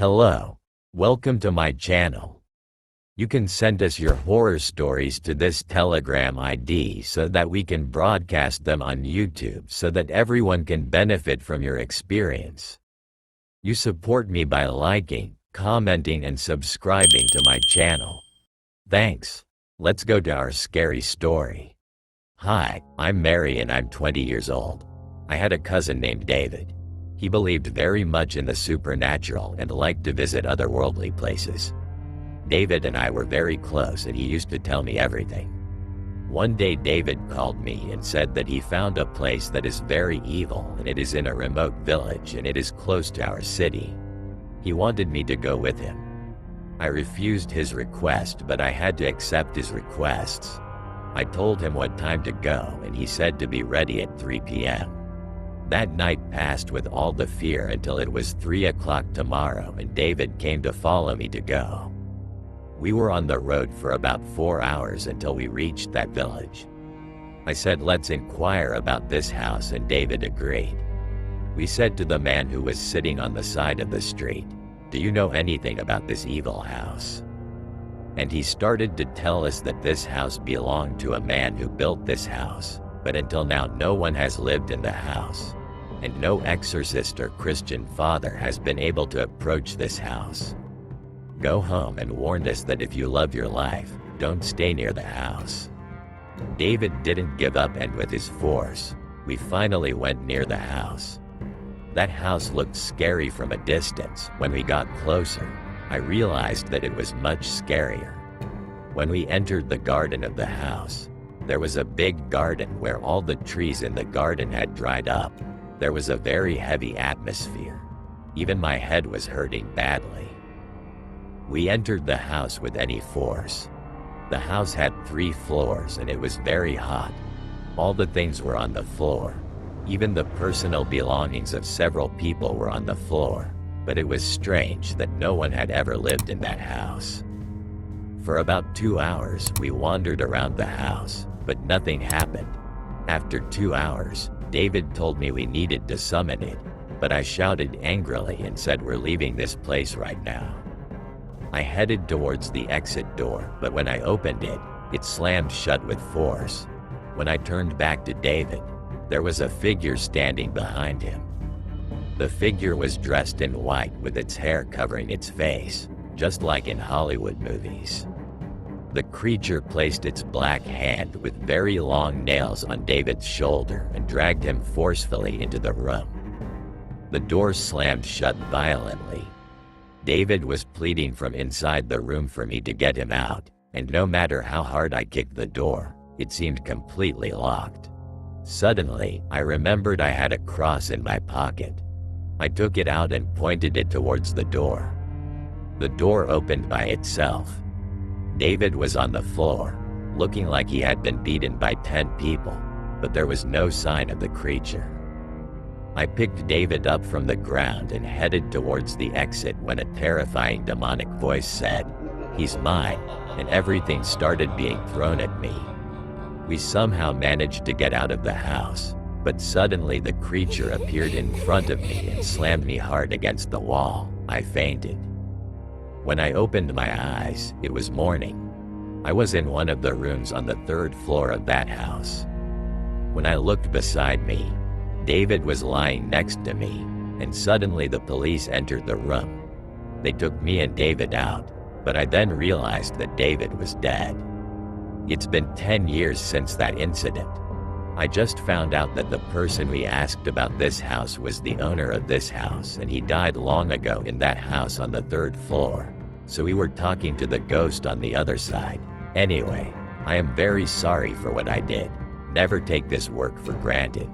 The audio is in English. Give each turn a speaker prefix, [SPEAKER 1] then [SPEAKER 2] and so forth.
[SPEAKER 1] Hello. Welcome to my channel. You can send us your horror stories to this Telegram ID so that we can broadcast them on YouTube so that everyone can benefit from your experience. You support me by liking, commenting, and subscribing to my channel. Thanks. Let's go to our scary story. Hi, I'm Mary and I'm 20 years old. I had a cousin named David. He believed very much in the supernatural and liked to visit otherworldly places. David and I were very close and he used to tell me everything. One day David called me and said that he found a place that is very evil and it is in a remote village and it is close to our city. He wanted me to go with him. I refused his request, but I had to accept his requests. I told him what time to go and he said to be ready at 3 p.m. That night passed with all the fear until it was 3 o'clock tomorrow and David came to follow me to go. We were on the road for about 4 hours until we reached that village. I said, let's inquire about this house, and David agreed. We said to the man who was sitting on the side of the street, do you know anything about this evil house? And he started to tell us that this house belonged to a man who built this house, but until now no one has lived in the house, and no exorcist or Christian father has been able to approach this house. Go home and warned us that if you love your life, don't stay near the house. David didn't give up, and with his force, we finally went near the house. That house looked scary from a distance. When we got closer, I realized that it was much scarier. When we entered the garden of the house, there was a big garden where all the trees in the garden had dried up. There was a very heavy atmosphere. Even my head was hurting badly. We entered the house with any force. The house had 3 floors and it was very hot. All the things were on the floor. Even the personal belongings of several people were on the floor, but it was strange that no one had ever lived in that house. For about 2 hours, we wandered around the house, but nothing happened. After 2 hours, David told me we needed to summon it, but I shouted angrily and said we're leaving this place right now. I headed towards the exit door, but when I opened it, it slammed shut with force. When I turned back to David, there was a figure standing behind him. The figure was dressed in white with its hair covering its face, just like in Hollywood movies. The creature placed its black hand with very long nails on David's shoulder and dragged him forcefully into the room. The door slammed shut violently. David was pleading from inside the room for me to get him out, and no matter how hard I kicked the door, it seemed completely locked. Suddenly, I remembered I had a cross in my pocket. I took it out and pointed it towards the door. The door opened by itself. David was on the floor, looking like he had been beaten by 10 people, but there was no sign of the creature. I picked David up from the ground and headed towards the exit when a terrifying demonic voice said, "He's mine," and everything started being thrown at me. We somehow managed to get out of the house, but suddenly the creature appeared in front of me and slammed me hard against the wall. I fainted. When I opened my eyes, it was morning. I was in one of the rooms on the 3rd floor of that house. When I looked beside me, David was lying next to me, and suddenly the police entered the room. They took me and David out, but I then realized that David was dead. It's been 10 years since that incident. I just found out that the person we asked about this house was the owner of this house, and he died long ago in that house on the 3rd floor. So we were talking to the ghost on the other side. Anyway, I am very sorry for what I did. Never take this work for granted.